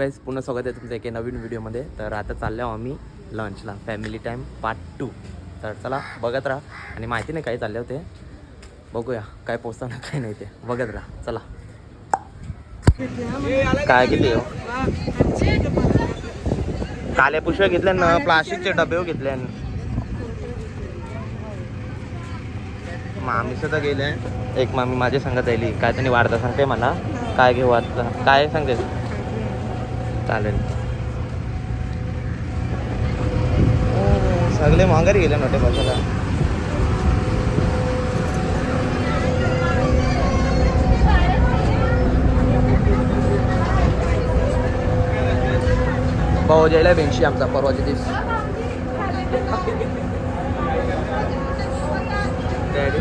Guys, पुन्हा स्वागत आहे तुमचं एका नवीन व्हिडिओमध्ये. तर आता चाललो आम्ही लंचला, फॅमिली टाईम पार्ट 2. तर चला बघत राहा. आणि माहिती नाही काय चालले होते, बघूया काय पोचताना काय नाही ते बघत राहा. चला. काय किती हो काले पुष्प घेतले ना, प्लास्टिकचे डबे घेतले. मामी सुद्धा गेले. एक मामी माझ्या संगत आली, काय त्यांनी वाढता सांगते मला काय घेऊ आता, काय सांगते चालेल. सगळे माघारी गेले नोटे बसायला. भाऊ जायला बेंशी आमचा परवाच्या दिवस. डॅडी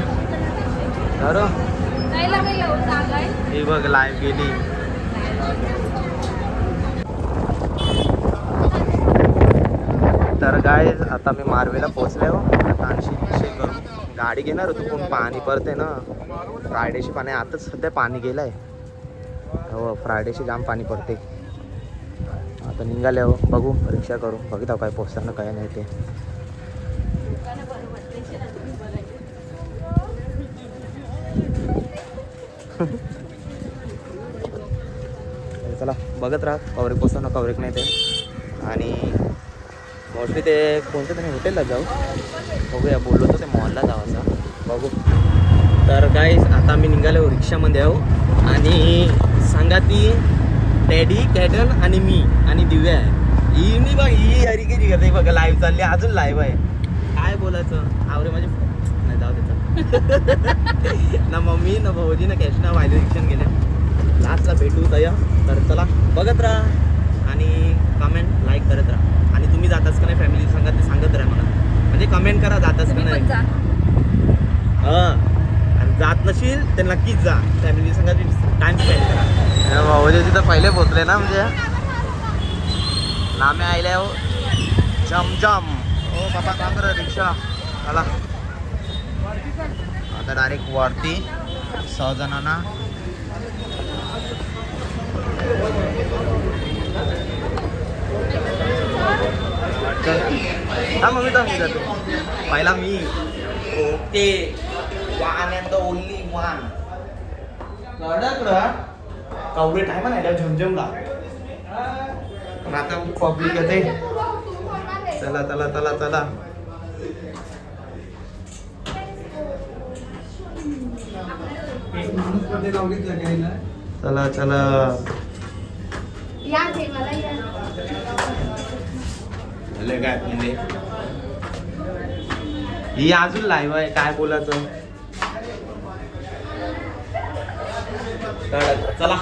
ही बघ लाईव्ह गेली. तर गाईज आता मी मारवेला पोचले हो. आता आणखी करून गाडी घेणार होतो, कोण पाणी पडते ना, फ्रायडेशी पाणी. आताच सध्या पाणी गेलं आहे हो, फ्रायडेशी जाम पाणी पडते. आता निघाले हो, बघू रिक्षा करू, बघित काय पोचताना काय नाही ते. चला बघत राहा, कवरेक पोचताना कवरेक नाही ते. आणि मोस्टली ते कोणत्या तरी हॉटेलला जाऊ, बघूया. बोललो होतो ते मॉलला जावायचा, बघू. तर गाईज आता आम्ही निघालो रिक्षामध्ये आहो. आणि सांगा ती डॅडी, कॅटन आणि मी आणि दिव्या आहे. ही नाही बघ, ही हरिकेरी करते बघा, लाईव्ह चालली, अजून लाईव्ह आहे. काय बोलायचं आवरे माझे नाही, जाऊ त्याचं. ना मम्मी ना भाऊजी ना कॅश ना वायले रिक्षाने गेल्या. लास्टला भेटू तया. तर चला बघत राहा आणि कमेंट लाईक करत राहा. आणि तुम्ही जाताच का नाही फॅमिली सांगा ते सांगत राहा मला, म्हणजे कमेंट करा जाताच का नाही. आणि जात नशील तर नक्कीच जा, फॅमिली सांगा टाइम स्पेंड करा. भाऊजी तिथं पहिले पोचले ना, म्हणजे नामे आयले हो जमजम. हो बाबा काम करा रिक्षा. चला आता डायरेक्ट वरती 6 जणांना. हा मम्मी तर मी जातो पहिला मी. Okay, one and the only one. कडकडं कवरे टाइम नाही झमझमला, पण आता पब्लिक येते. चला चला चला चला. चला चला. काय म्हणजे ही अजून लाईव्ह आहे, काय बोलायचं. चला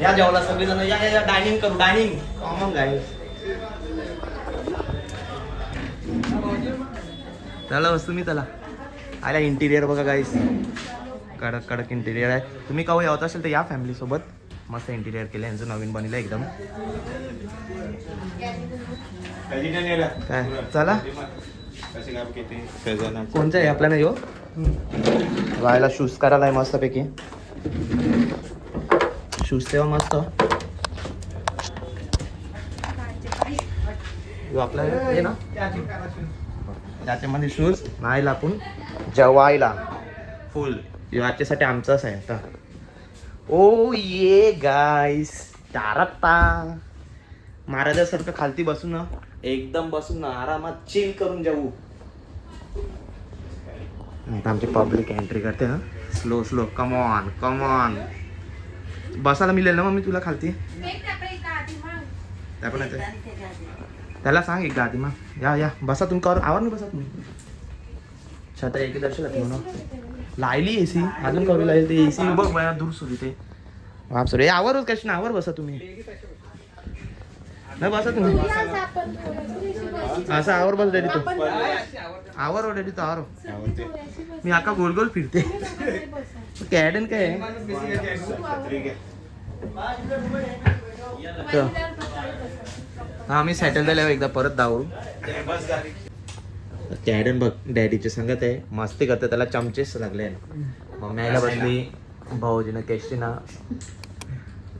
या जेवला सगळेजण, या या डायनिंग करू, डायनिंग कॉमन गाईज. चला वस्तू मी चला आल्या. इंटिरियर बघा गाईस, कडक कडक इंटिरियर आहे. तुम्ही केव्हा यावत असेल तर या फॅमिली सोबत. मस्त इंटिरियर केलं यांचं, नवीन बनलं एकदम. काय चला कोणचं आहे आपल्याला यो व्हायला शूज करायला आहे मस्तपैकी. शूज तेव्हा मस्त आपल्याला ये ना, त्याच्यामध्ये शूज नाही आपण जेवायला फुल याच्यासाठी आमचाच आहे आता. ओ ये गाईस, तारत्ता महाराजासारखं खालती बसून ना, एकदम बसून ना आरामात चिल करून जाऊ. आमची पब्लिक एंट्री करते ना, slow slow. Come on come on. बसायला मिळेल ना मम्मी तुला खालती, त्या पण येते. त्याला सांग एक गादी मग या या बसा तुम्ही. कर आवर नाही बसा तुम्ही. छत्र एक दर्शन म्हणून लायली एसी अजून करू लागेल ते एसी बघ बया दूर सुरू ते. बाप सर आवर कशी ना, आवर बसा तुम्ही. नाही बसा तुम्ही असं आवर बस डॅडी. तू आवर डॅडी, तो आवर. मी आका गोल गोल फिरते. कॅडन काय हा मी सेटल झाल्यावर एकदा परत धावू. कॅडन बघ डॅडीचे संगत आहे, मस्ती करते, त्याला चमचेच लागले. मम्मी आईला बसली, भाऊजीनं केशटीना.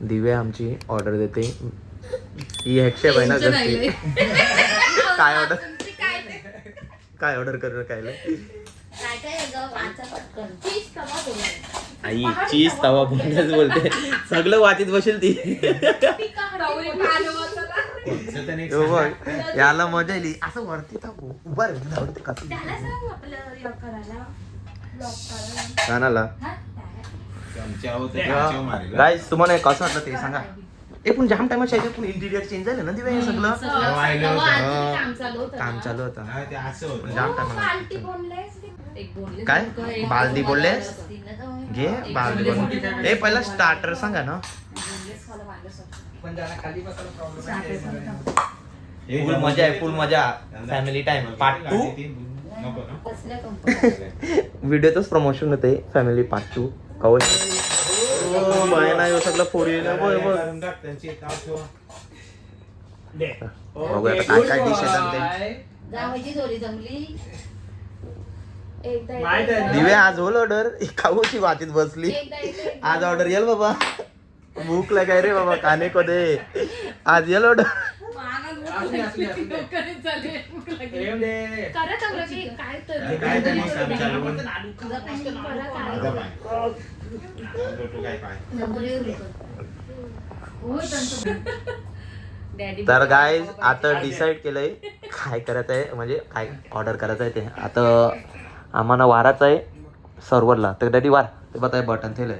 दिव्या आमची ऑर्डर देते ही हेडशेप आहे ना टेन्शन घरची. आलंय. काय ऑर्डर तुमची काय ते? काय ऑर्डर करणार कायला काय काय आहे गं? वाचा पटकन. चीज तवा बोलून. आई चीज तवा बोलण्याच बोलते सगळं वाटीत बसेल ती डवरी पान वाचायला. हो बघ याला मजा येईल असं वरती टाकू उभा रे धावते का त्याला सांग आपलं हे करायला. ब्लॉक करायला. कानाला हा? त्याला. गाईज तुम्हाला हे कसं वाटलं ते सांगा ए पण जाम टाइम शायद पण इंटिरियर चेंज झालं ना दिव्या हे सगळं तेव्हा आधी काम चालू होतं काम ना. चालू होतं पण हो, जाम टाइम बाल्टी बोललेस ते. एक बोलले काय? सारखं, एक बालदी बोललेस? तिनं जाऊन- घे एक बालदी बोलले बनवून मोठी ए पहिला स्टार्टर सांगा ना बोललेस मला वांगेच होतं. पण ज्याला खाली बसायला प्रॉब्लेम साखर आहे पण ते खाऊ. फुल मजा आहे फुल मजा फॅमिली टाइम पार्ट 2 कसल्या कंपनी? व्हिडिओतच प्रमोशन होते फॅमिली पार्ट 2 कवर बाय नाही सगळं फोडी बघूया आता काय काय डिश येतात ते जावयाची जोडी जमली. एकदा माहित आहे ना? दिवे आज होल ऑर्डर खाऊची वाटीत बसली एकदा आज ऑर्डर येईल बाबा भूक लागाय रे बाबा काने कदे आज येईल ऑर्डर असली, असली, असली. येऊन दे. करा चांगलं की काय तर काय तरी काम चालू. तुझा पण करा काय. होय, त्यांचं. डॅडी तर गाय आता डिसाईड केलंय काय करायचं आहे म्हणजे काय ऑर्डर करायचं आहे ते आता आम्हाला वाराचं आहे सर्व्हरला तर डॅडी वार ते बताय बटन थेलंय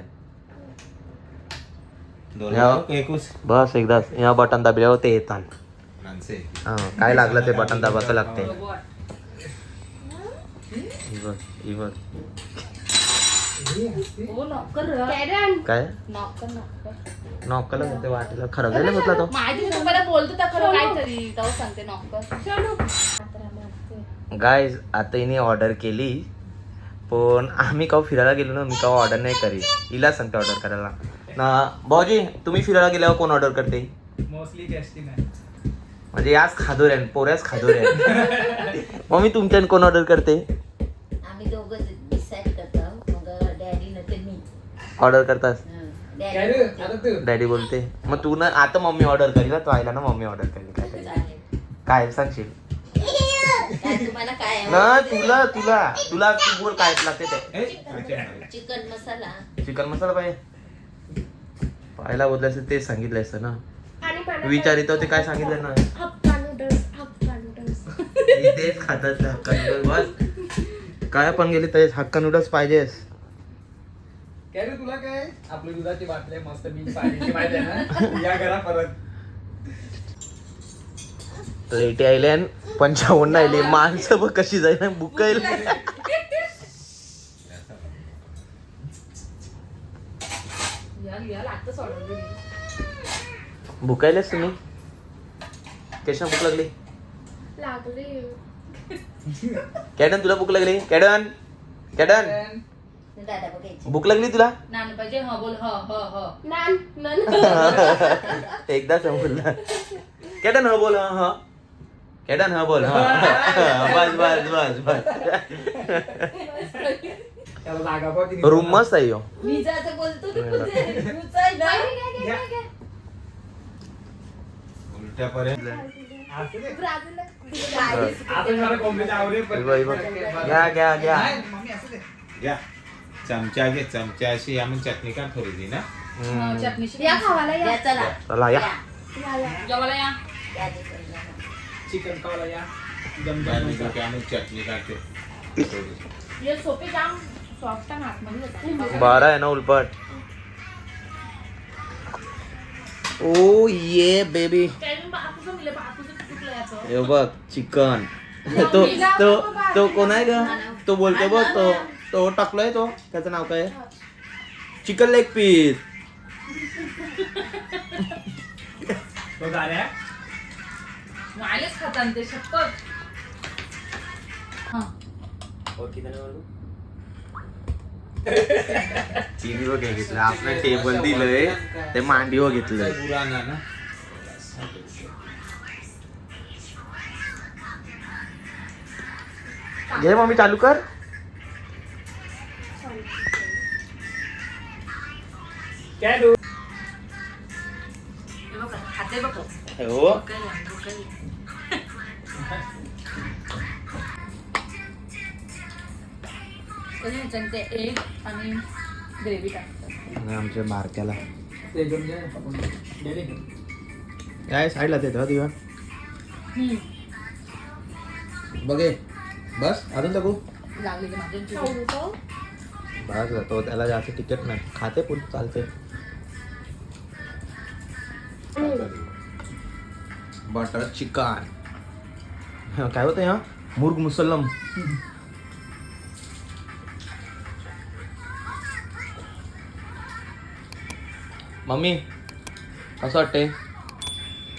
बस एकदाच या बटन दाबल्यावर ते येतात हा काय लागलं ते बटन दाबाचं लागते हो नॉकर कॅरन काय नॉकर नॉकर नॉकला ते वाटेला खराब झालं म्हटलं तो माहिती नाही तुम्हाला बोलतो तर खरं काहीतरी तेव्हा सांगते नॉकर गाईज आता हिने ऑर्डर केली पण आम्ही केव्हा फिरायला गेलो ना मी केव्हा ऑर्डर नाही करी हिला सांगते ऑर्डर करायला ना भाऊजी तुम्ही फिरायला गेल्यावर कोण ऑर्डर करते मोस्टली टेस्टिंग आहे. म्हणजे याच खादोर आहे पोऱ्याच खादोर आहे मग मी तुमच्यान कोण ऑर्डर करते आम्ही दोघं डिसाईड करतो मग डॅडी न ते मी ऑर्डर करतास काय रे? आता तू. डॅडी बोलते मग तू ना आता मम्मी ऑर्डर करी ना तू आयला ना मम्मी ऑर्डर करी काय करायचं? काय सांगशील तुम्हाला काय ना तुला तुला तुला तू बोल काय लागते ते चिकन मसाला चिकन मसाला पाहिजे पाहायला बोलले असेल तेच सांगितलं असतं ना विचारित होते काय सांगितलं ना हक्का नूडल्स हक्का नूडल्स मी तेच खातात हक्का नूडल्स बस काय पण गेली तर हक्का नूडल्स पाहिजेस काय रे तुला काय आपली दुधाची बाटली आहे, मस्त मी पाण्याची माहिती आहे ना या घरा परत लेटे आयले आणि 55 आयले माणसं बघ कशी जाईल बुकाईल बुकायलेस तुम्ही कशा भूक लागली कॅडन तुला भूक लागली कॅडन कॅडन दादा बघायची भूक लागली तुला नान पाहिजे हा बोल ह ह ह नान नन एकदा समजला कॅडन ह बोल हा कॅडन ह बोल हा बस बस बस बस त्याला जागा बघ किती. रूम मस्त आहे ह्यो. मी जायचं बोलतो तू कुठे उचाल ना. असू दे. काय? आपण मला कोंबडीची आवरेल पण. हे बघ, हे बघ. घ्या घ्या घ्या नाही, मम्मी असू दे. घ्या चमचा घे चमचा अशी आम्ही चटणी का थोडी ना हम्म. चटणीशी या खावाला या. या चला चला या या या जेवायला या या ते चला. चिकन खावाला या आम्ही चटणी काढते थोडी. हे सोपे जाम सॉफ्ट आणि आतमध्ये होता. बारा आहे ना उलपट ओ ये बेबी त्यातून बापूचं मिळलं, बापूचं चुकलं याचं. हे बघ चिकन तो तो तो कोण आहे ग तो बोलतो बघ तो टाकलोय तो त्याचं नाव काय चिकन लेग पीस तो झाल्या वायलेच खातात ते शपथ. हा. चिनी व घेतलं आपलं टेबल दिलंय ते मांडीव घेतलंय पुराणा ना घे मम्मी चालू कर काय तू हे बघा, खाते बघ. हो हो ते एक आणि ग्रेव्ही टाकतात. आणि आमच्या बारक्याला ते घेऊन घे आपण. गेले का? काय साईडला ते तुझ्या बघे बस अजून टाकू लागलेले माझ्या बस तो त्याला जास्त तिकीट नाही खाते पण चालते बटर चिकन काय होतं या मुर्ग मुसल्लम मम्मी असं वाटते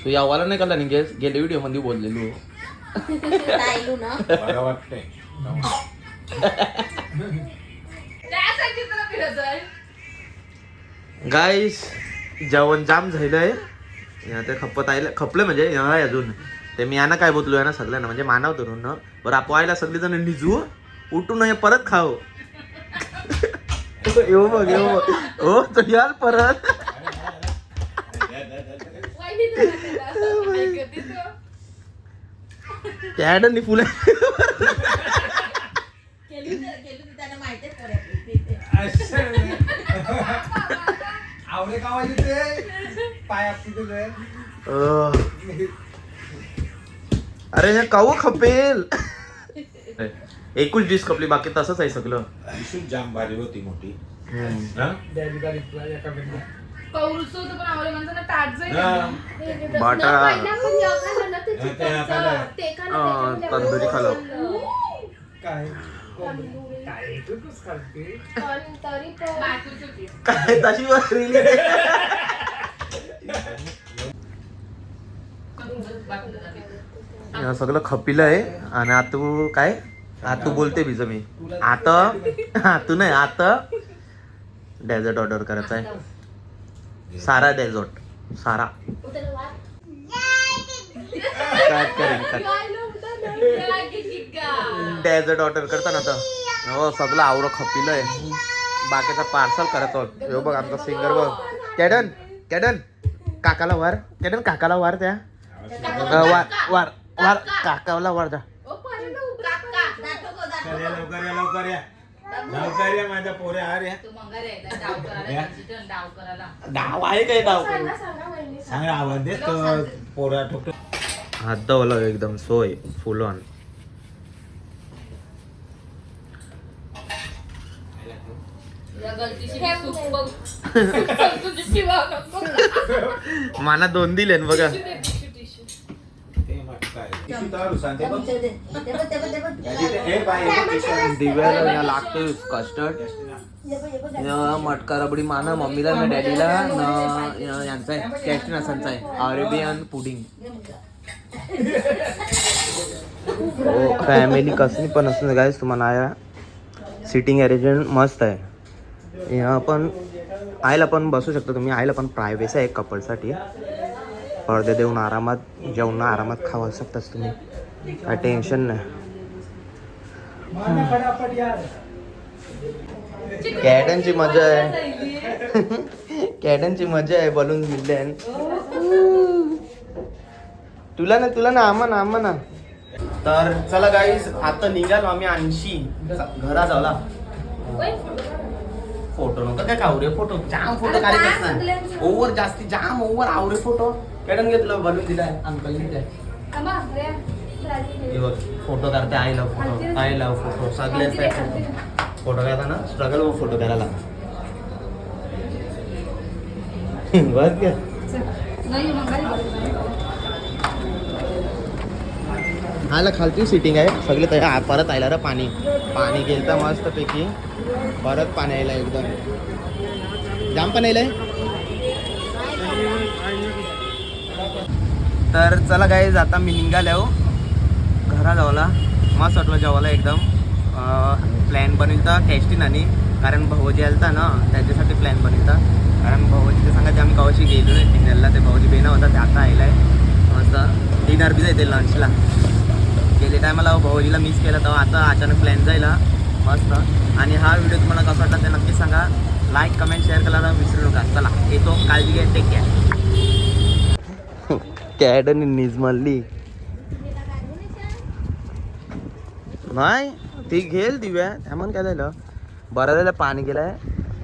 तू यावाला नाही काढला नाही गेले व्हिडिओ मध्ये बोललेलो राहिलो ना. बरं वाटतंय गाईस जेवण जाम झालंय ते खपलं म्हणजे आहे अजून ते मी यांना काय बोललो ना सगळ्यांना म्हणजे मानव धरून ना बरं आपवायला सगळेजण निजू उठून हे परत खाऊ येऊ बघ हो तो याल परत कॅडनी फुले त्यांना माहिती आवडे कावायचे ते पाय आपली तुझे अरे हे काऊ खपेल एकूच डिश खपली बाकी तसंच आहे सगळं इशू जाम भारी होती मोठी द्यायला रिप्लाय एका मिनिटात. तंदुरी खालो काय काय तूच खाते. काय तशी बसली सगळं खपिलं आहे आणि आता काय आता बोलते बिज मी आता तू नाही आता डेझर्ट ऑर्डर करायचा आहे सारा डेझर्ट सारा डेझर्ट ऑर्डर करता ना आता हो सगळं आवरं खपिलं आहे बाकीचा पार्सल करायचं हो बघ आमचा सिंगर बघ कॅडन कॅडन काकाला वार कॅडन काकाला वार त्या वार वार वार काकाला वार द्या लवकर या माझ्या पोऱ्या आर या डाव आहे काय डाव सांग आवाज दे तर पोरा ठोक हात दावला एकदम सोय फुल ऑन मला 2 दिले बघा दिव्याला लागतोय कस्टर्ड मटका रबडी माना मम्मीला ना डॅडीला यांचा आहे कॅस्टिन असांचा आहे अरेबियन पुडिंग हो फॅमिली कसली पण असं गाईस तुम्हाला या सिटिंग अरेंजमेंट मस्त आहे या पण आईला पण बसू शकता तुम्ही आईला पण प्रायव्हेसी आहे कपलसाठी पडदे देऊन आरामात जेवण आरामात खावा शकताच तुम्ही काय टेन्शन नाही कॅटनची मजा आहे कॅटनची मजा आहे बलून दिले तुला ना आम्हा ना तर चला गाईस आता निघालो आम्ही 80 घरा झाला फोटो नव्हता काय आवरे फोटो जाम फोटो काढत ओव्हर जास्ती जाम ओव्हर आवरे फोटो कॅटन घेतलं बलून दिलाय अंकल दिलाय फोटो काढते आईला फोटो सगळ्याच फोटो काढताना स्ट्रगल फोटो करायला बस घ्या आयला खालची सिटिंग आहे सगळे तयार परत आयला रे पाणी गेलं तर मस्त पैकी परत पाणी यायला एकदम जाम पण यायलाय तर चला गाईज आता मी निघालो घरा जावला मस्त वाटलं जेवायला एकदम प्लॅन बनवता कॅस्टिन आणि कारण भाऊजी आलता ना त्याच्यासाठी प्लॅन बनवता कारण भाऊजी सांगायचे आम्ही कवाशी गेलो नाही डिनरला ते भाऊजी बेना होता ते आता आयलाय मस्त डिनर बी जायचे लंचला गेले टायमाला भाऊजीला मिस केला तेव्हा आता अचानक प्लॅन जायला मस्त आणि हा व्हिडिओ तुम्हाला कसा वाटला ते नक्की सांगा लाईक कमेंट शेअर करायला विसरू नका चला येतो काळजी घ्या टेक केअर कॅडनी निजमल्ली नाही ती घेल दिव्या त्यामुळे काय झालं बरं झालं पाणी गेलंय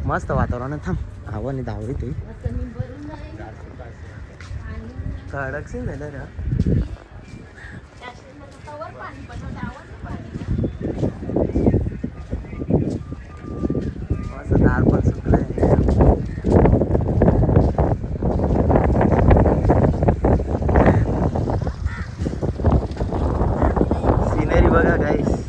मस्त वातावरण आहे. थांब आव्हाने धावली ती आता मी भरून नाही आणि कडक सीन झालं रे तवर पाणी बनवलं आवडलं पाणी मस्त दार पण सुकलंय सिनेरी बघा गाईस